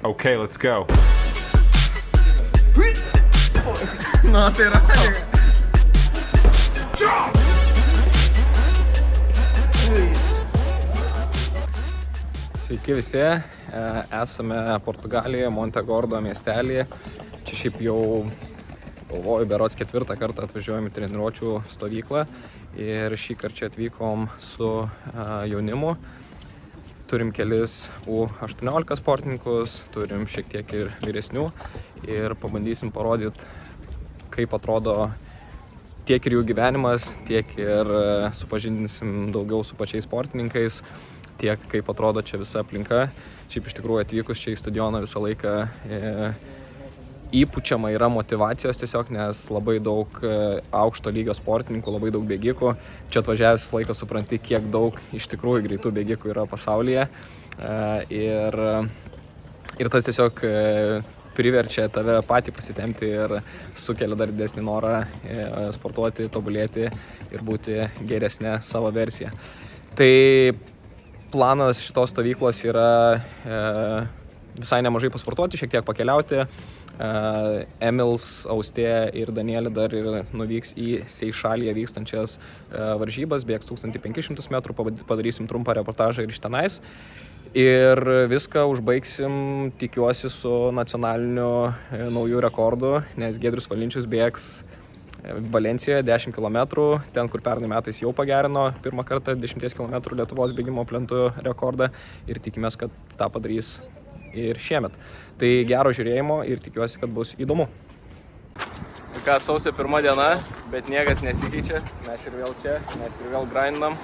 Okay, let's go. Nu, tai yra. Sveiki visi, esame Portugalijoje, Montegordo miestelėje. Čia šiaip jau, galvoju, berods 4. kartą atvažiuojam į treniruočių stovyklą ir šį kartą čia atvykom su jaunimu. Turim kelis U18 sportininkus, turim šiek tiek ir vyresnių ir pabandysim parodyti, kaip atrodo tiek ir jų gyvenimas, tiek ir supažindinsim daugiau su pačiais sportininkais, tiek kaip atrodo čia visa aplinka. Šiaip iš tikrųjų atvykus čia į stadioną visą laiką įpučiama yra motyvacijos tiesiog, nes labai daug aukšto lygio sportininkų, labai daug bėgikų. Čia atvažiavęs laiką supranti, kiek daug iš tikrųjų greitų bėgikų yra pasaulyje. Ir tas tiesiog priverčia tave patį pasitempti ir sukelia dar didesnį norą sportuoti, tobulėti ir būti geresnė savo versija. Tai planas šitos stovyklos yra visai nemažai pasportuoti, šiek tiek pakeliauti. Emils, Austėja ir Danielė dar ir nuvyks į Seišalyje vykstančias varžybas, bėgs 1500 metrų, padarysim trumpą reportažą ir iš tenais. Ir viską užbaigsim, tikiuosi, su nacionaliniu naujų rekordu, nes Giedrius Valinčius bėgs Valencijoje 10 km, ten kur pernai metais jau pagerino pirmą kartą 10 km Lietuvos bėgimo plentu rekordą ir tikimės, kad tą padarys ir šiemet. Tai gero žiūrėjimo ir tikiuosi, kad bus įdomu. Tai ką, sausio 1 diena, bet niekas nesikeičia, mes ir vėl čia, mes ir vėl grindam.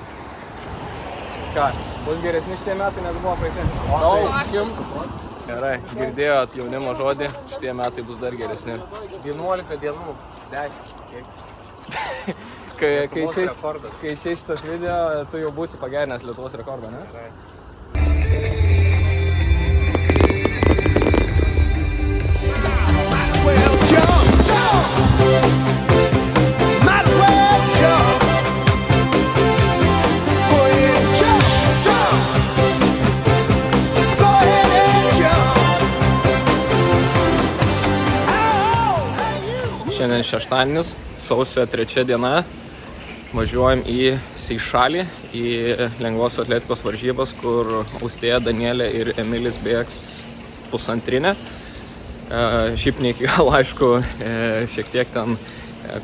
Ką, bus geresni šitie metai, negu buvo praeiti? Gerai, girdėjot jaunimo žodį, šitie metai bus dar geresni. 11 dienų, 10, kiek? Kai išeis šitas video, tu jau būsi pagerinęs Lietuvos rekordą, ne? Šiandien šeštadienis, sausio 3 diena, važiuojam į Seišalį, į lengvosios atletikos varžybas, kur Austėja, Danielė ir Emilis bėgs pusantrinę. Šiaip ne iki galo aišku, šiek tiek ten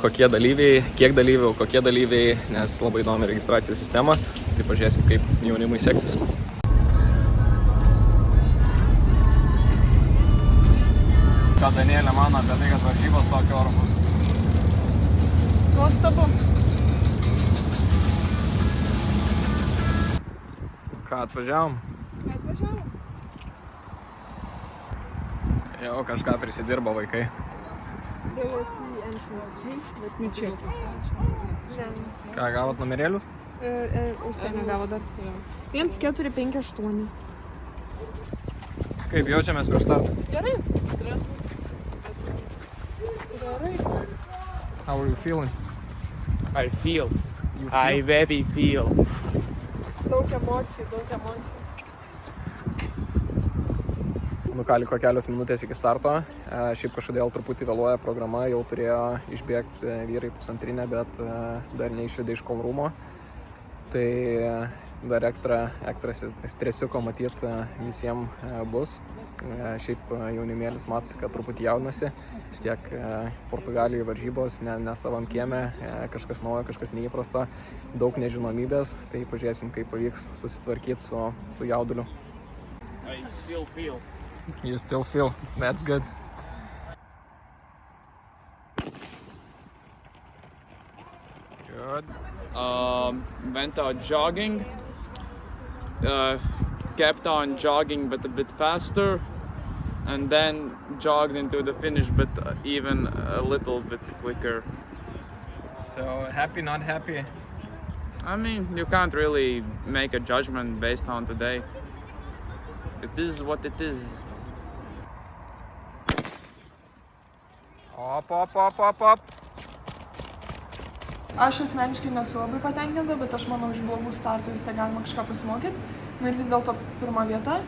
kokie dalyviai, kiek dalyvių, kokie dalyviai, nes labai įdomi registracijos sistema. Tai pažiūrėsim, kaip jaunimui seksis. Ką Danielė mano apie tai, kad varžybos tokio oro bus? Nuostabu. Ką, atvažiavom? Atvažiavom. Jau kažką prisidirbo vaikai. Ką, gavot numerėlius? Austėja gavo dar. 1, 4, 5, 8. Kaip jaučiamės prieš startą? Gerai. Stresas. Gerai. How are you feeling? I feel. I very feel. Daug emocijų. Nu ką, liko kelios minutės iki starto. Šiaip kažkodėl truputį vėluoja programa, jau turėjo išbėgti vyrai pusantrinę, bet dar neišvedė iš kolrūmo. Tai dar ekstra stresiuko matyt visiems bus. Šiaip jaunimėlis matosi, kad truputį jaunasi. Vis tiek Portugalijoje varžybos, ne savam kieme, kažkas naujo, kažkas neįprasto, daug nežinomybės. Tai pažiūrėsim, kaip pavyks susitvarkyti su jauduliu. I still feel. You still feel? That's good. Good. Went out jogging. Kept on jogging, but a bit faster. And then jogged into the finish, but even a little bit quicker. So happy, not happy? I mean, you can't really make a judgment based on today. It is what it is. Op. Aš asmeniškai nesu labai patenkinta, bet aš manau, iš blogų startų vis tiek galima kažką pasimokyti. Ir vis dėlto pirma vieta.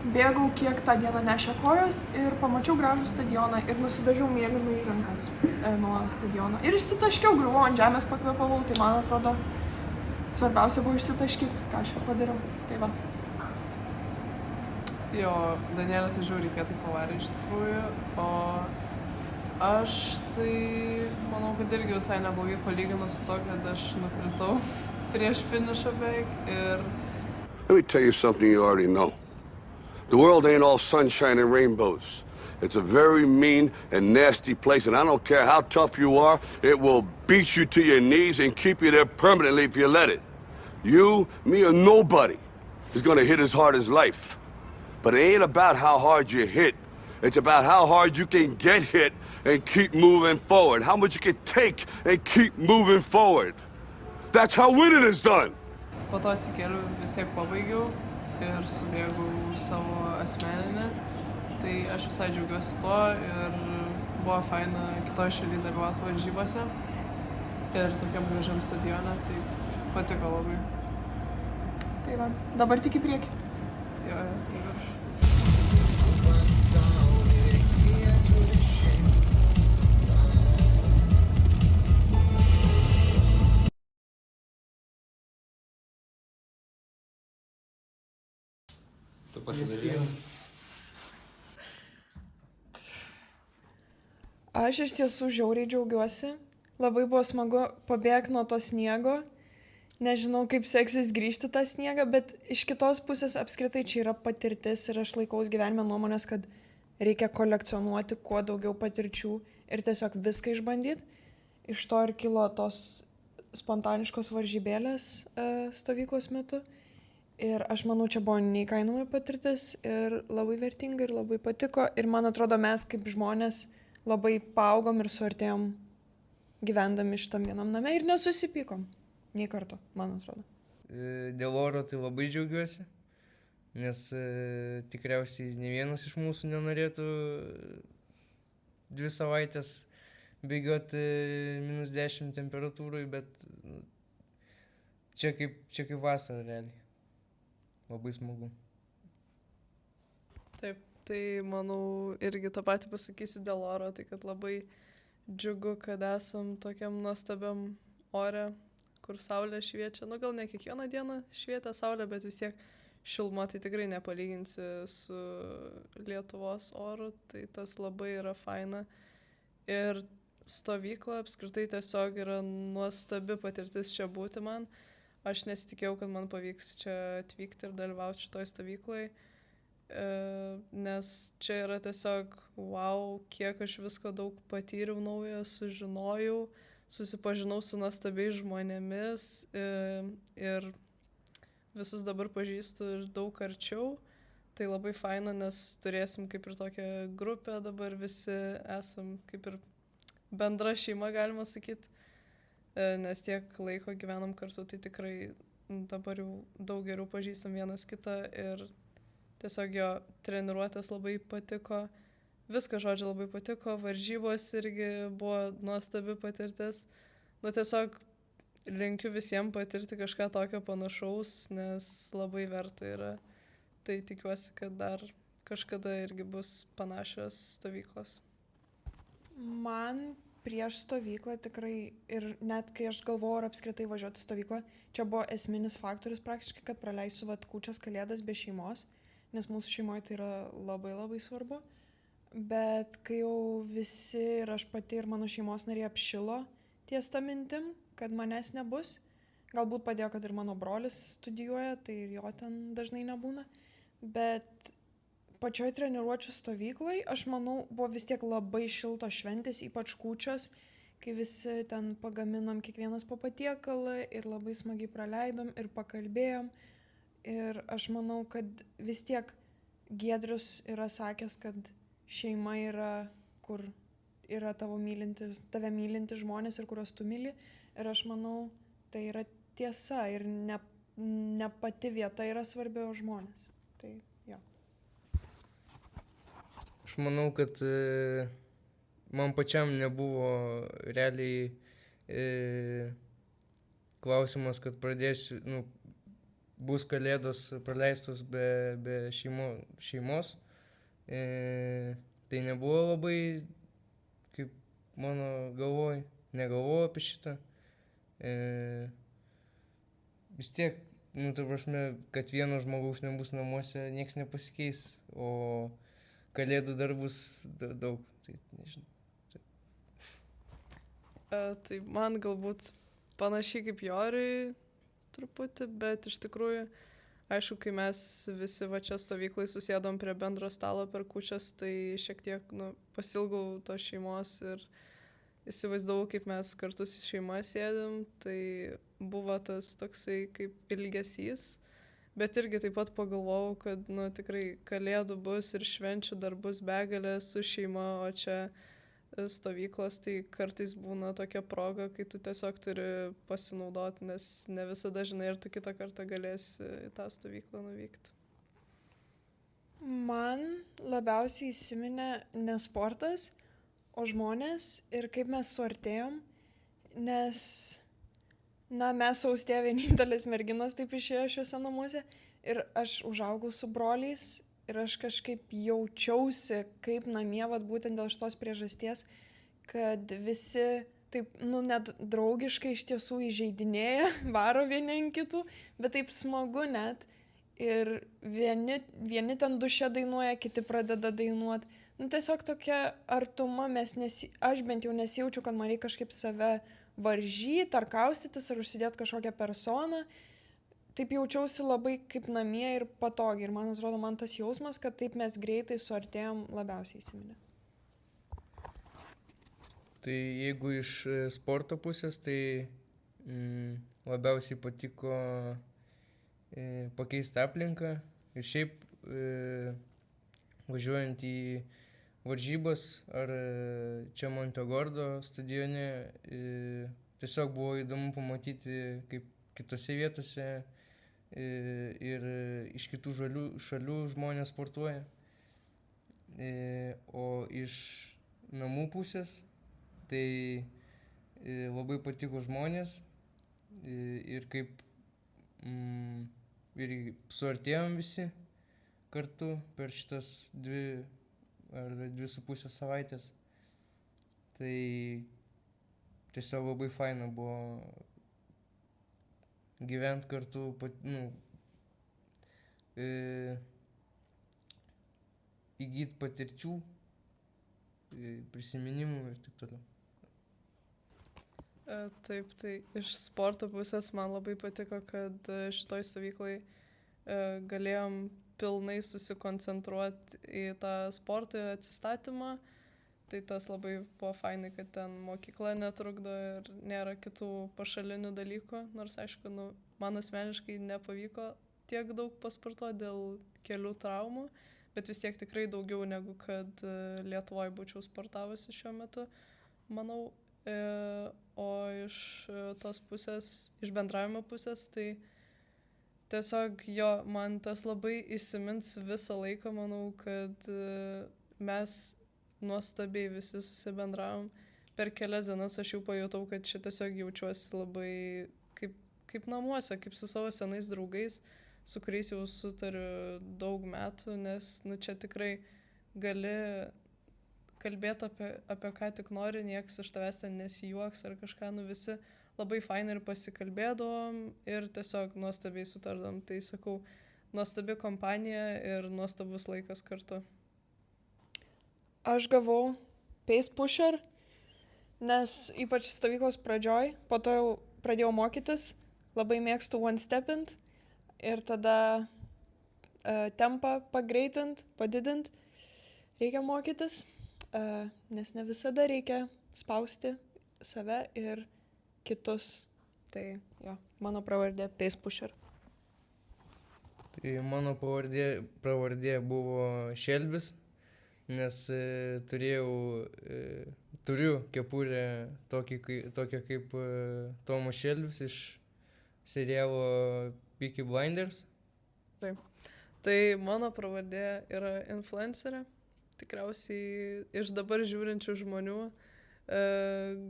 Bėgau, kiek tą dieną nešė kojos ir pamačiau gražų stadioną ir nusidažiau mėlynai rankas nuo stadiono. Ir išsitaškiau, griuvau ant žemės, pakvėpavau, tai man atrodo svarbiausia buvo išsitaškyti, ką aš padariau. Tai va. Jo, Danielė, tai žiauriai kietai pavarė iš tikrųjų, o aš tai manau, kad irgi visai neblogai palyginus su to, kad aš nukritau prieš finišą beveik ir... Let me tell you something you already know. The world ain't all sunshine and rainbows. It's a very mean and nasty place, and I don't care how tough you are, it will beat you to your knees and keep you there permanently if you let it. You, me, or nobody is gonna hit as hard as life. But it ain't about how hard you hit. It's about how hard you can get hit and keep moving forward. How much you can take and keep moving forward. That's how winning is done. Po to atsikėliau, vis tiek pabaigiau ir subėgau savo asmeninę. Tai aš visai džiaugiuosi tuo ir buvo faina kitoj šalyje dalyvauti varžybose. Ir tokiam gražiam stadione, tai patiko labai. Tai va, dabar tik į priekį. Jo, į viršų. Tu pasidalinai. Aš iš tiesų žiauriai džiaugiuosi. Labai buvo smagu pabėgti nuo to sniego. Nežinau, kaip seksis grįžti tą sniegą, bet iš kitos pusės apskritai čia yra patirtis ir aš laikaus gyvenime nuomonės, kad reikia kolekcionuoti kuo daugiau patirčių ir tiesiog viską išbandyti. Iš to ir kilo tos spontaniškos varžybėlės stovyklos metu. Ir aš manau, čia buvo neįkainoma patirtis ir labai vertinga ir labai patiko. Ir man atrodo, mes kaip žmonės labai paaugom ir suartėjom gyvendami šitam vienam name ir nesusipykom. Nei karto, man atrodo. Dėl oro tai labai džiaugiuosi, nes tikriausiai ne vienas iš mūsų nenorėtų 2 savaitės bėgioti -10 temperatūrai, bet čia kaip vasara realiai. Labai smagu. Taip, tai manau irgi tą patį pasakysiu dėl oro, tai kad labai džiugu, kad esam tokiam nuostabiam ore, kur saulė šviečia. Nu gal ne kiekvieną dieną švietė saulė, bet vis tiek šiluma tai tikrai nepalyginsi su Lietuvos oru, tai tas labai yra faina. Ir stovykla apskritai tiesiog yra nuostabi patirtis čia būti man. Aš nesitikėjau, kad man pavyks čia atvykti ir dalyvauti šitoj stovyklai, nes čia yra tiesiog wow, kiek aš visko daug patyriau naujo, sužinojau, susipažinau su nuostabiais žmonėmis ir visus dabar pažįstu ir daug arčiau. Tai labai faina, nes turėsim kaip ir tokią grupę, dabar visi esam kaip ir bendra šeima, galima sakyti. Nes tiek laiko gyvenam kartu, tai tikrai dabar jau daug geriau pažįstam vienas kitą ir tiesiog jo treniruotės labai patiko. Viskas, žodžiu, labai patiko, varžybos irgi buvo nuostabi patirtis. Nu tiesiog linkiu visiems patirti kažką tokio panašaus, nes labai verta yra. Tai tikiuosi, kad dar kažkada irgi bus panašios stovyklos. Man prieš stovyklą tikrai ir net kai aš galvojau ar apskritai važiuoti stovyklą, čia buvo esminis faktorius praktiškai, kad praleisiu vat kūčias kalėdas be šeimos, nes mūsų šeimoje tai yra labai labai svarbu. Bet kai jau visi ir aš pati ir mano šeimos nariai apšilo ties tą mintim, kad manęs nebus, galbūt padėjo, kad ir mano brolis studijuoja, tai ir jo ten dažnai nebūna, bet pačioj treniruočių stovyklai, aš manau, buvo vis tiek labai šiltos šventės, ypač kūčios, kai visi ten pagaminom kiekvienas po patiekalą ir labai smagiai praleidom ir pakalbėjom. Ir aš manau, kad vis tiek Giedrius yra sakęs, kad šeima yra, kur yra tave mylintis žmonės ir kuriuos tu myli. Ir aš manau, tai yra tiesa ir ne pati vieta yra svarbi, o žmonės. Tai jo. Aš manau, kad man pačiam nebuvo realiai klausimas, kad pradėsiu, bus kalėdos praleistos be šeimos. Tai nebuvo labai, kaip mano galvoj, negalvojau apie šitą. Vis tiek, ta prasme, kad vieno žmogaus nebus namuose, nieks nepasikeis, o kalėdų dar bus daug, tai nežinau. Tai man galbūt panašiai kaip Joriui truputį, bet iš tikrųjų, aišku, kai mes visi va čia stovyklai susėdom prie bendro stalo per kūčias, tai šiek tiek pasilgau tos šeimos ir įsivaizdavau, kaip mes kartu su šeima sėdėm, tai buvo tas toksai kaip ilgesys, bet irgi taip pat pagalvojau, kad tikrai kalėdų bus ir švenčių dar bus begalė su šeima, o čia stovyklos, tai kartais būna tokia proga, kai tu tiesiog turi pasinaudoti, nes ne visada žinai, ir tu kitą kartą galėsi į tą stovyklą nuvykti. Man labiausiai įsiminė ne sportas, o žmonės ir kaip mes suartėjom, nes, mes su Austėja vienintelės merginos taip išėjo šiuose namuose ir aš užaugau su broliais. Ir aš kažkaip jaučiausi kaip namie, būtent dėl šitos priežasties, kad visi taip, net draugiškai iš tiesų įžeidinėja, varo vieni ant kitų, bet taip smagu net. Ir vieni ten duše dainuoja, kiti pradeda dainuoti. Tiesiog tokia artuma, aš bent jau nesijaučiu, kad man reikia kažkaip save varžyti, ar kaustytis, ar užsidėti kažkokią personą. Taip jaučiausi labai kaip namie ir patogiai. Ir man atrodo, man tas jausmas, kad taip mes greitai suartėjom, labiausiai įsiminė. Tai jeigu iš sporto pusės, tai labiausiai patiko pakeisti aplinką. Ir šiaip važiuojant į varžybas ar čia Montegordo stadione, tiesiog buvo įdomu pamatyti, kaip kitose vietose ir iš kitų šalių žmonės sportuoja. O iš namų pusės tai labai patiko žmonės ir kaip ir suartėjom visi kartu per šitas 2 ar 2,5 savaitės. Tai tiesiog labai faina buvo gyventi kartu, įgyti patirčių, prisiminimų ir taip toliau. Taip, tai iš sporto pusės man labai patiko, kad šitoj stovyklai galėjom pilnai susikoncentruoti į tą sportą atsistatymą. Tai tas labai buvo fainai, kad ten mokykla netrukdo ir nėra kitų pašalinių dalykų, nors aišku, man asmeniškai nepavyko tiek daug pasportuoti dėl kelių traumų, bet vis tiek tikrai daugiau negu kad Lietuvoje būčiau sportavusi šiuo metu, manau. O iš tos pusės, iš bendravimo pusės, tai tiesiog man tas labai įsimins visą laiką, manau, kad mes nuostabiai visi susibendravom. Per kelias dienas aš jau pajutau, kad čia tiesiog jaučiuosi labai kaip namuose, kaip su savo senais draugais, su kuriais jau sutariu daug metų, nes čia tikrai gali kalbėti apie ką tik nori, nieks iš tavęs ten nesijuoks ar kažką, visi labai fainai ir pasikalbėdavom ir tiesiog nuostabiai sutardom. Tai sakau, nuostabi kompanija ir nuostabus laikas kartu. Aš gavau pace pusher, nes ypač stovyklos pradžioj, po to jau pradėjau mokytis, labai mėgstu one stepint ir tada tempą pagreitint, padidint, reikia mokytis, nes ne visada reikia spausti save ir kitus. Tai mano pravardė pace pusher. Tai mano pravardė buvo Šelbis. Nes turiu kepurę tokią kaip Tomas Šelbis iš serialo Peaky Blinders. Taip. Tai mano pravardė yra influencerė. Tikriausiai iš dabar žiūrinčių žmonių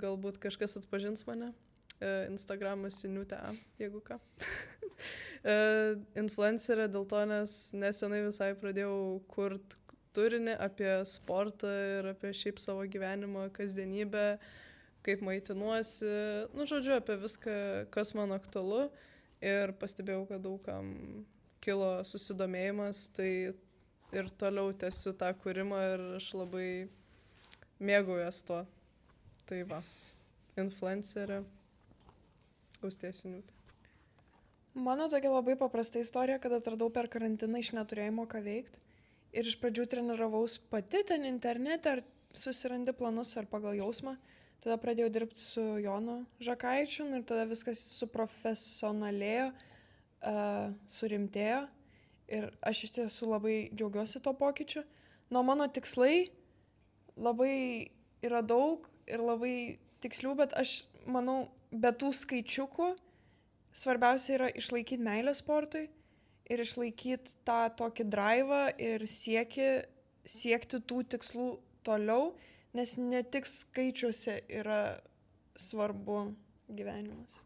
galbūt kažkas atpažins mane. Instagramas Siniutė, jeigu ką. Influencerė dėl to, nes nesenai visai pradėjau kurt turinį apie sportą ir apie šiaip savo gyvenimą, kasdienybę, kaip maitinuosi, nu žodžiu, apie viską, kas man aktualu. Ir pastebėjau, kad daugam kilo susidomėjimas, tai ir toliau tęsiu tą kūrimą ir aš labai mėgaujuos tuo. Tai va, influencerė Austėja Siniūtė. Mano tokia labai paprasta istorija, kad atradau per karantiną iš neturėjimo ką veikti. Ir iš pradžių treniravaus pati ten internete, ar susirandi planus, ar pagal jausmą. Tada pradėjau dirbti su Jonu Žakaičiu ir tada viskas suprofesionalėjo, surimtėjo. Ir aš iš tiesų labai džiaugiuosi to pokyčiu. Nuo mano tikslai labai yra daug ir labai tikslių, bet aš manau, be tų skaičiukų svarbiausia yra išlaikyti meilę sportui ir išlaikyti tą tokį drivą ir siekti tų tikslų toliau, nes ne tik skaičiuose yra svarbu gyvenimas.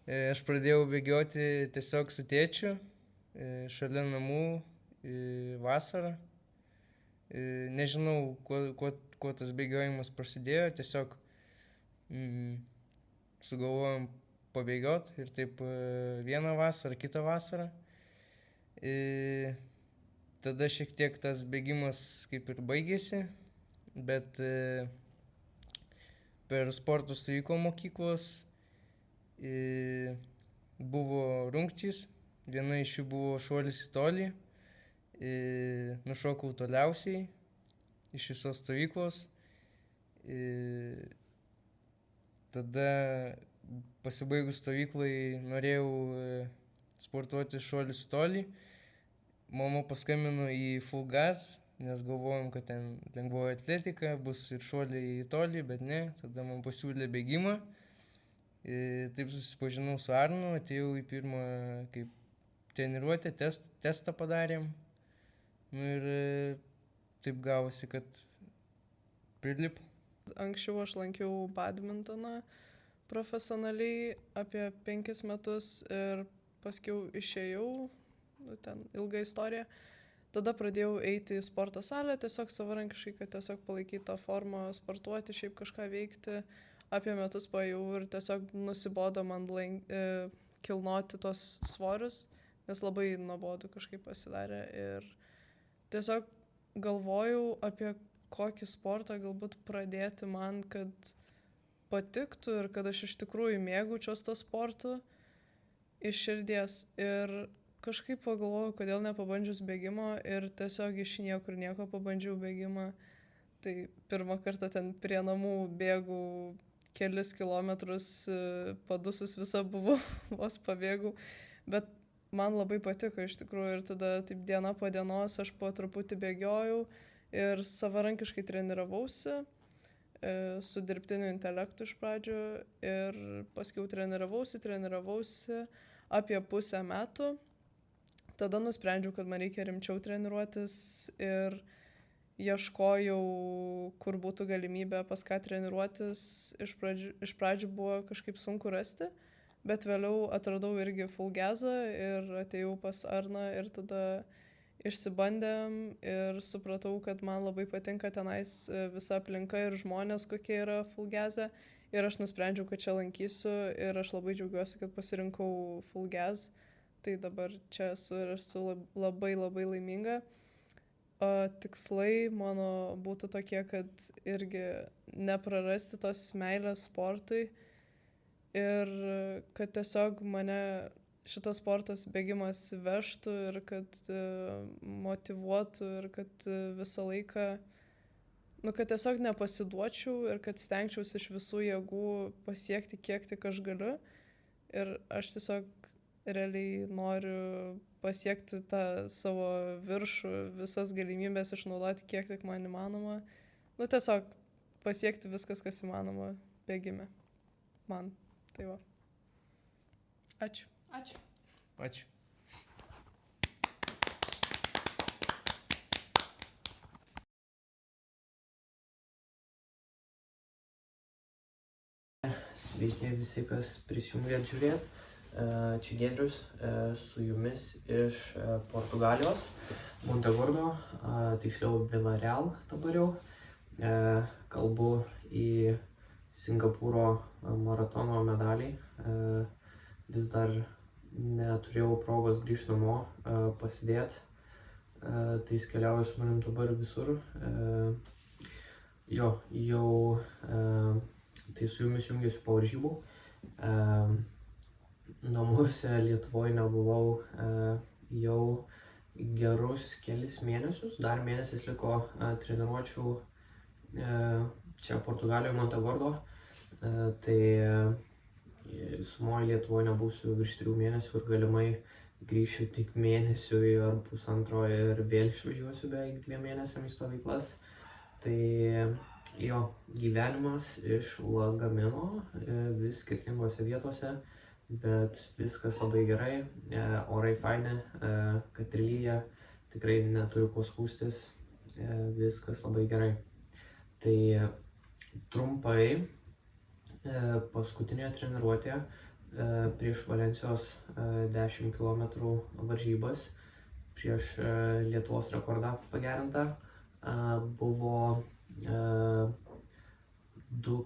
Aš pradėjau bėgioti tiesiog su tėčiu, šalia namų, vasarą. Nežinau, kuo tas bėgiojimas prasidėjo, tiesiog sugalvojom pabėgioti ir taip vieną vasarą, kitą vasarą. Tada šiek tiek tas bėgimas kaip ir baigėsi, bet per sporto stovyklą mokyklos buvo rungtys, viena iš jų buvo šuolis į tolį, nušokau toliausiai iš visos stovyklos. Tada pasibaigus stovyklai norėjau sportuoti šuolis į tolį. Mama paskambino į Full Gas, nes galvojom, kad ten lengvoji atletika, bus ir šuoliai į tolį, bet ne. Tada man pasiūlė bėgimą. Taip susipažinau su Arnu, atėjau į pirmą kaip treniruotę, testą padarėm. Ir taip gavosi, kad prilipo. Anksčiau aš lankiau badmintoną profesionaliai apie 5 metus ir paskiau išėjau, ten ilga istorija. Tada pradėjau eiti į sporto salę, tiesiog savarankiškai, kad tiesiog palaikyti tą formą, sportuoti, šiaip kažką veikti. Apie metus paėjau ir tiesiog nusibodo man kilnoti tos svorius, nes labai nuobodu kažkaip pasidarė. Ir tiesiog galvojau apie kokį sportą galbūt pradėti man, kad patiktų ir kad aš iš tikrųjų mėgaučiaus to sportu iš širdies. Ir kažkaip pagalvojau, kodėl nepabandžius bėgimo ir tiesiog iš niekur nieko pabandžiau bėgimą. Tai pirmą kartą ten prie namų bėgau kelis kilometrus, padusus visą buvau, vos pabėgau. Bet man labai patiko iš tikrųjų ir tada taip diena po dienos aš po truputį bėgiojau ir savarankiškai treniravausi su dirbtiniu intelektu iš pradžių ir paskiau treniravausi apie pusę metų. Tada nusprendžiau, kad man reikia rimčiau treniruotis ir ieškojau, kur būtų galimybė pas ką treniruotis. Iš pradžių buvo kažkaip sunku rasti, bet vėliau atradau irgi Full Gasą ir atėjau pas Arną ir tada išsibandėm ir supratau, kad man labai patinka tenais visa aplinka ir žmonės, kokie yra Full Gasą. Ir aš nusprendžiau, kad čia lankysiu ir aš labai džiaugiuosi, kad pasirinkau Full Gas. Tai dabar čia esu ir esu labai laiminga. O tikslai mano būtų tokie, kad irgi neprarasti tos meilės sportui ir kad tiesiog mane šitas sportas bėgimas vežtų ir kad motyvuotų ir kad visą laiką, kad tiesiog nepasiduočiau ir kad stengčiausi iš visų jėgų pasiekti kiek tik aš galiu. Ir aš tiesiog realiai noriu pasiekti tą savo viršų, visas galimybės išnaudoti kiek tik man įmanoma. Tiesiog pasiekti viskas, kas įmanoma bėgime. Man. Tai va. Ačiū. Ačiū. Ačiū. Sveiki visi, kas prisijungėt žiūrėt. Čia Giedrius, su jumis iš Portugalijos, Montegordo, tiksliau Villarreal dabar jau. Kalbu į Singapūro maratono medalį. Vis dar neturėjau progos grįžti namo pasidėti. Tai jis keliauja su manim dabar visur. Tai su jumis jungiuosi po varžybų. Namuose Lietuvoje nebuvau jau gerus kelis mėnesius. Dar mėnesis liko treniruočių čia Portugalijoje, Montegordo. Tai sumoje Lietuvoje nebūsiu virš 3 mėnesių ir galimai grįšiu tik mėnesiui ar pusantro ir vėl išvažiuosiu beveik 2 mėnesiam į stovyklas. Tai jo, gyvenimas iš lagamino, vis skirtingose vietose, bet viskas labai gerai, orai faini, kad ir lyja, tikrai neturiu ko skųstis, viskas labai gerai. Tai trumpai, paskutinė treniruotė prieš Valencijos 10 km varžybas, prieš Lietuvos rekordą pagerintą, buvo 2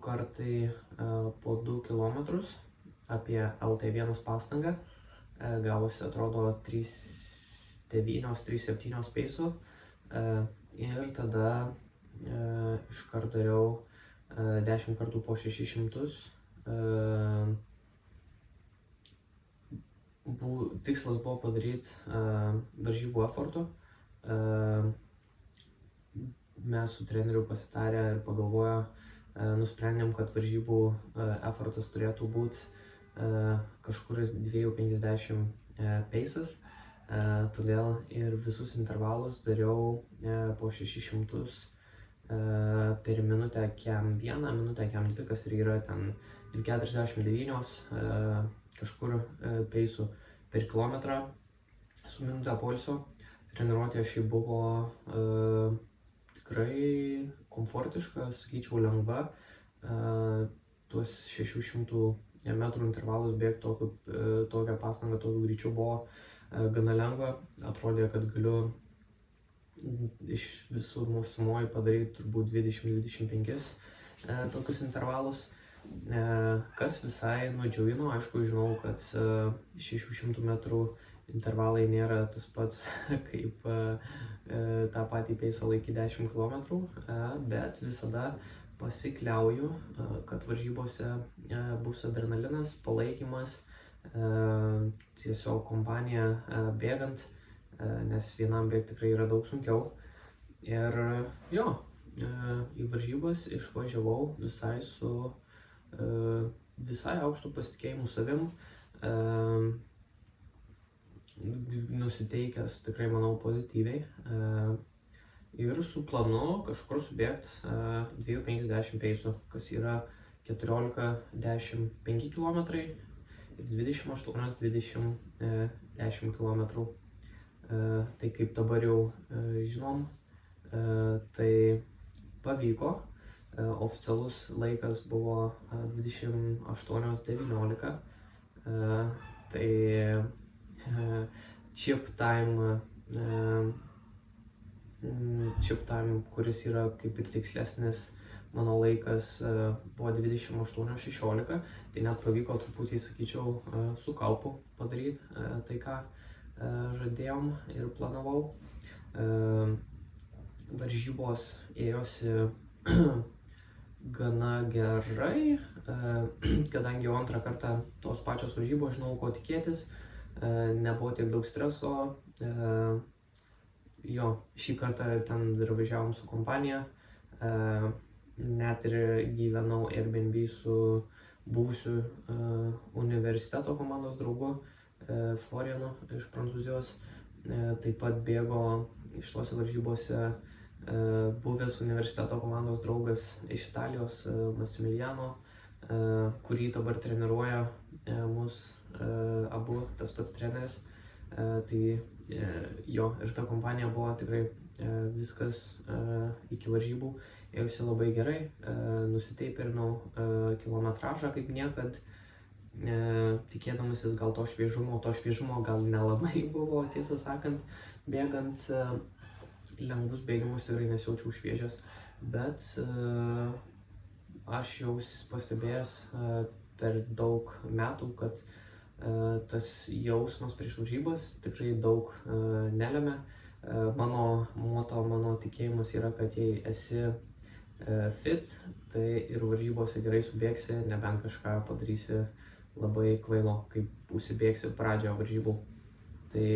kartai po 2 km apie LT1 pastangą. Gavosi, atrodo, 3.9-3.7 peisų. Ir tada iškart dariau 10 kartų po 600. Tikslas buvo padaryti varžybų efortų. Mes su treneriu pasitarę ir pagalvoję nusprendėm, kad varžybų efortas turėtų būti kažkur 2.50 peisas. Todėl ir visus intervalus dariau po 600 per minutę kem 1, minutę kem 2, kas ir yra ten 2.49 kažkur peisų per kilometrą su minutę poilsio. Treniruotė šiaip buvo tikrai komfortiška, sakyčiau, lengva. Tuos 600 metrų intervalus bėgti tokią pastangą, tokiu greičiu buvo gana lengva. Atrodė, kad galiu iš visų mūsų sumoj padaryti turbūt 20-25 tokius intervalus. Kas visai nudžiugino, aišku, žinau, kad 600 metrų intervalai nėra tas pats kaip tą patį peisą laikyti 10 km, bet visada pasikliauju, kad varžybose bus adrenalinas, palaikymas, tiesiog kompanija bėgant, nes vienam bėgti tikrai yra daug sunkiau. Ir jo, į varžybas išvažiavau visai su visai aukštu pasitikėjimu savim. Nusiteikęs tikrai, manau, pozityviai ir su planu kažkur subėgti 2.50 peisų, kas yra 14.15 km ir 28.20 km. Tai kaip dabar jau žinom, tai pavyko. Oficialus laikas buvo 28.19. Tai chip time, kuris yra kaip ir tikslesnis mano laikas, buvo 28.16. Tai net pavyko truputį, sakyčiau, su kaupu padaryti tai, ką žadėjom ir planavau. Varžybos ėjosi gana gerai, kadangi jau antrą kartą tos pačios varžybos, žinau, ko tikėtis. Nebuvo tiek daug streso. Jo, šį kartą ten ir važiavom su kompanija. Net ir gyvenau Airbnb su buvusiu universiteto komandos draugu Florianu iš Prancūzijos. Taip pat bėgo iš tose varžybose buvęs universiteto komandos draugas iš Italijos, Massimiliano, kurį dabar treniruoja mus abu tas pats treneris. Tai jo, ir ta kompanija buvo tikrai viskas iki varžybų ėjusi labai gerai, nusiteiperinau kilometražą kaip niekad, tikėdamasis gal to šviežumo gal nelabai buvo, tiesą sakant, bėgant lengvus bėgimus tikrai nesijaučiau šviežias, bet aš jau pastebėjęs per daug metų, kad tas jausmas prieš varžybas tikrai daug nelemia. Mano moto, mano tikėjimas yra, kad jei esi fit, tai ir varžybose gerai subėgsi, nebent kažką padarysi labai kvailo, kaip užsibėgsi pradžioje varžybų. Tai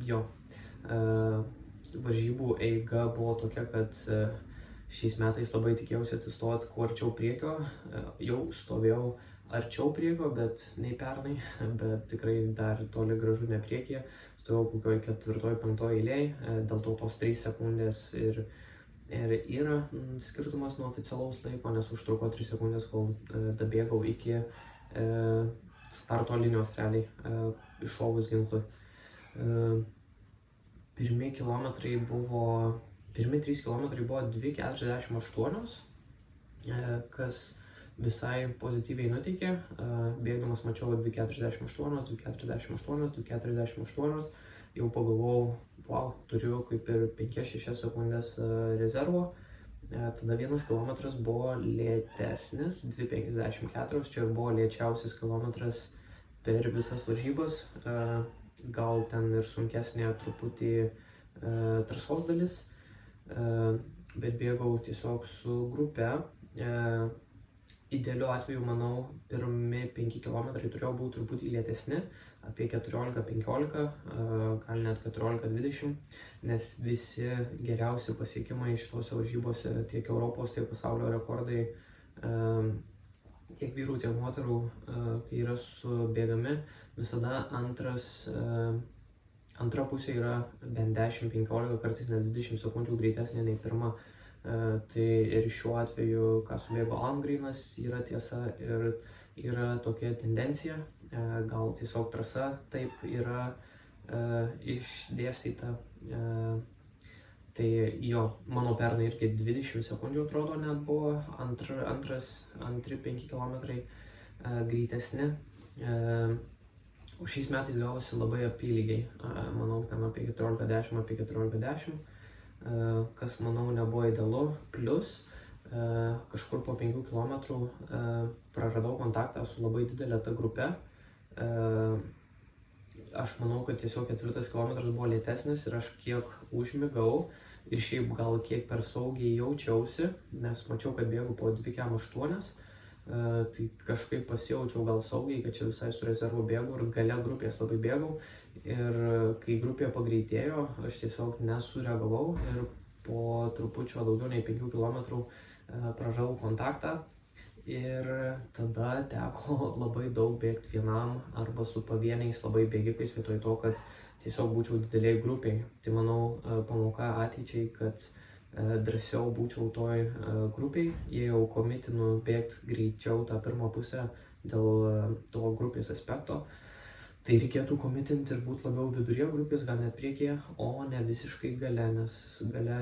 jo, varžybų eiga buvo tokia, kad šiais metais labai tikėjausi atsistoti kuo arčiau priekio, jau stovėjau arčiau priekio, bet nei pernai, bet tikrai dar toli gražu ne priekyje, stovėjau kokioj 4-5 eilėj, dėl to tos 3 sekundės ir yra skirtumas nuo oficialaus laiko, nes užtruko 3 sekundės, kol dabėgau iki starto linijos realiai, iššovus ginklui. Pirmi 3 kilometrai buvo 2:48, kas visai pozityviai nuteikė. Bėgdamas mačiau 2:48, 2:48, 2:48, jau pagalvojau, wow, turiu kaip ir 5-6 sekundės rezervo. Tada 1 kilometras buvo lėtesnis, 2:54, čia ir buvo lėčiausias kilometras per visas varžybas. Gal ten ir sunkesnė truputį trasos dalis, bet bėgau tiesiog su grupe. Idealiu atveju, manau, pirmi 5 kilometrai turėjo būti truputį lėtesni, apie 14-15, gal net 14-20, nes visi geriausi pasiekimai šitose varžybose, tiek Europos, tiek pasaulio rekordai, tiek vyrų, tiek moterų, kai yra subėgami, visada antra pusė yra bent 10-15, kartais net 20 sekundžių greitesnė nei pirma. Tai ir šiuo atveju, ką subėgo Almgrenas, yra tiesa ir yra tokia tendencija, gal tiesiog trasa taip yra išdėstyta. Tai jo, mano pernai irgi 20 sekundžių atrodo net buvo, antri 5 kilometrai greitesni. O šiais metais gavosi labai apylygiai, manau, ten apie 14-10, apie 14-10. Kas, manau, nebuvo idealu, plus kažkur po 5 kilometrų praradau kontaktą su labai didelė ta grupe. Aš manau, kad tiesiog 4 kilometras buvo lėtesnis ir aš kiek užmigau ir šiaip gal kiek per saugiai jaučiausi, nes mačiau, kad bėgu po 2:08, tai kažkaip pasijaučiau gal saugiai, kad čia visai su rezervu bėgu ir gale grupės labai bėgau. Ir kai grupė pagreitėjo, aš tiesiog nesureagavau ir po trupučio daugiau nei 5 kilometrų praradau kontaktą ir tada teko labai daug bėgti vienam arba su pavieniais labai bėgikais vietoj to, kad tiesiog būčiau dideliai grupiai. Tai manau pamoka ateičiai, kad drąsiau būčiau toj grupiai, jei jau komitinu bėgti greičiau tą pirmą pusę dėl to grupės aspekto. Tai reikėtų komitinti ir būti labiau viduryje grupės, gal net priekyje, o ne visiškai gale, nes gale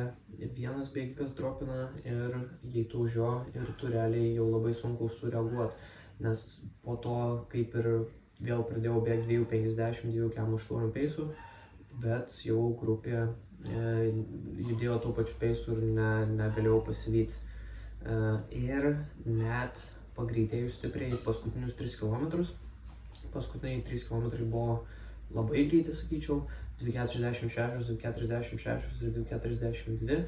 vienas bėgikas dropina ir jei tu už jo ir tu realiai jau labai sunku sureaguoti, nes po to kaip ir vėl pradėjau bėgti 2:50, 2:48 peisų, bet jau grupė judėjo tuo pačiu peisu ir negalėjau pasivyti. Ir net pagreitėjus stipriai paskutinius 3 kilometrus. Paskutiniai 3 kilometrai buvo labai greiti, sakyčiau, 2:46, 2:46 ir 2:42.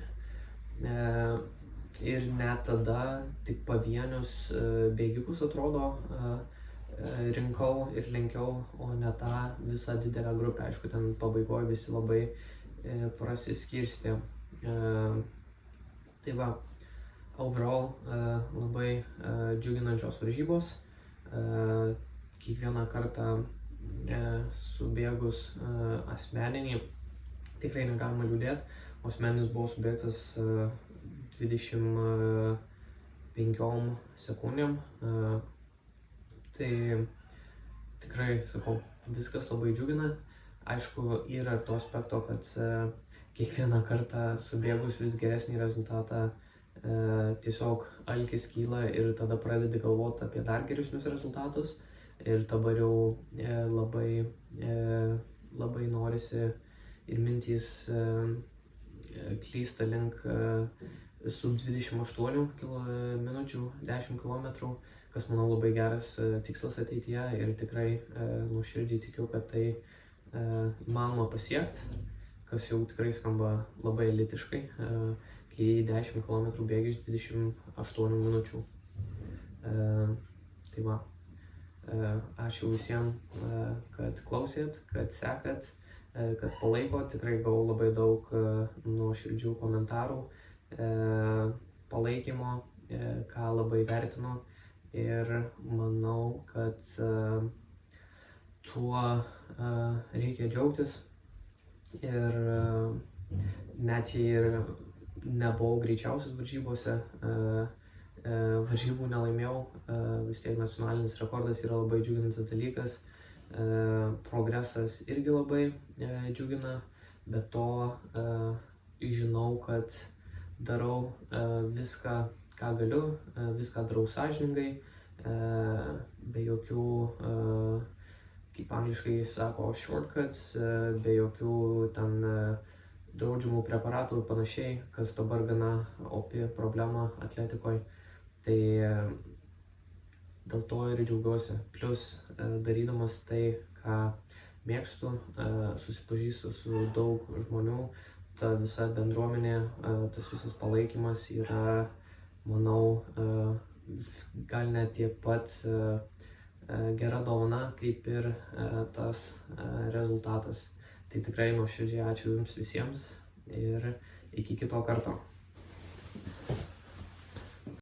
Ir net tada tik pavienius bėgikus atrodo rinkau ir lenkiau, o ne tą visą didelę grupę. Aišku, ten pabaigoje visi labai prasiskirstė. Tai va, overall labai džiuginančios varžybos. Kiekvieną kartą subėgus asmeninį tikrai negalima liūdėti, o asmeninis buvo subėgtas 25 sekundėm. Tai tikrai, sakau, viskas labai džiugina. Aišku, yra ir to aspekto, kad kiekvieną kartą subėgus vis geresnį rezultatą tiesiog alkis kyla ir tada pradedi galvoti apie dar geresnius rezultatus ir dabar jau labai norisi ir mintys klysta link sub 28 minučių 10 km, kas manau labai geras tikslas ateityje ir tikrai nuoširdžiai tikiu, kad tai įmanoma pasiekti, kas jau tikrai skamba labai elitiškai, kai 10 km bėgi iš 28 minučių. Tai va, ačiū visiems, kad klausėt, kad sekat, kad palaikot, tikrai gavau labai daug nuoširdžių komentarų, palaikymo, ką labai vertinu ir manau, kad tuo reikia džiaugtis ir net jei ir nebuvau greičiausias varžybose, varžybų nelaimėjau, vis tiek nacionalinis rekordas yra labai džiuginantis dalykas, progresas irgi labai džiugina, bet to žinau, kad darau viską, ką galiu, viską darau sąžiningai, be jokių, kaip angliškai sako, shortcuts, be jokių ten draudžiamų preparatų ir panašiai, kas dabar gana opi problema atletikoje. Tai dėl to ir džiaugiuosi. Plius darydamas tai, ką mėgstu, susipažįstu su daug žmonių, ta visa bendruomenė, tas visas palaikymas yra, manau, gal net tiek pat gera dovana, kaip ir tas rezultatas. Tai tikrai nuoširdžiai ačiū jums visiems ir iki kito karto.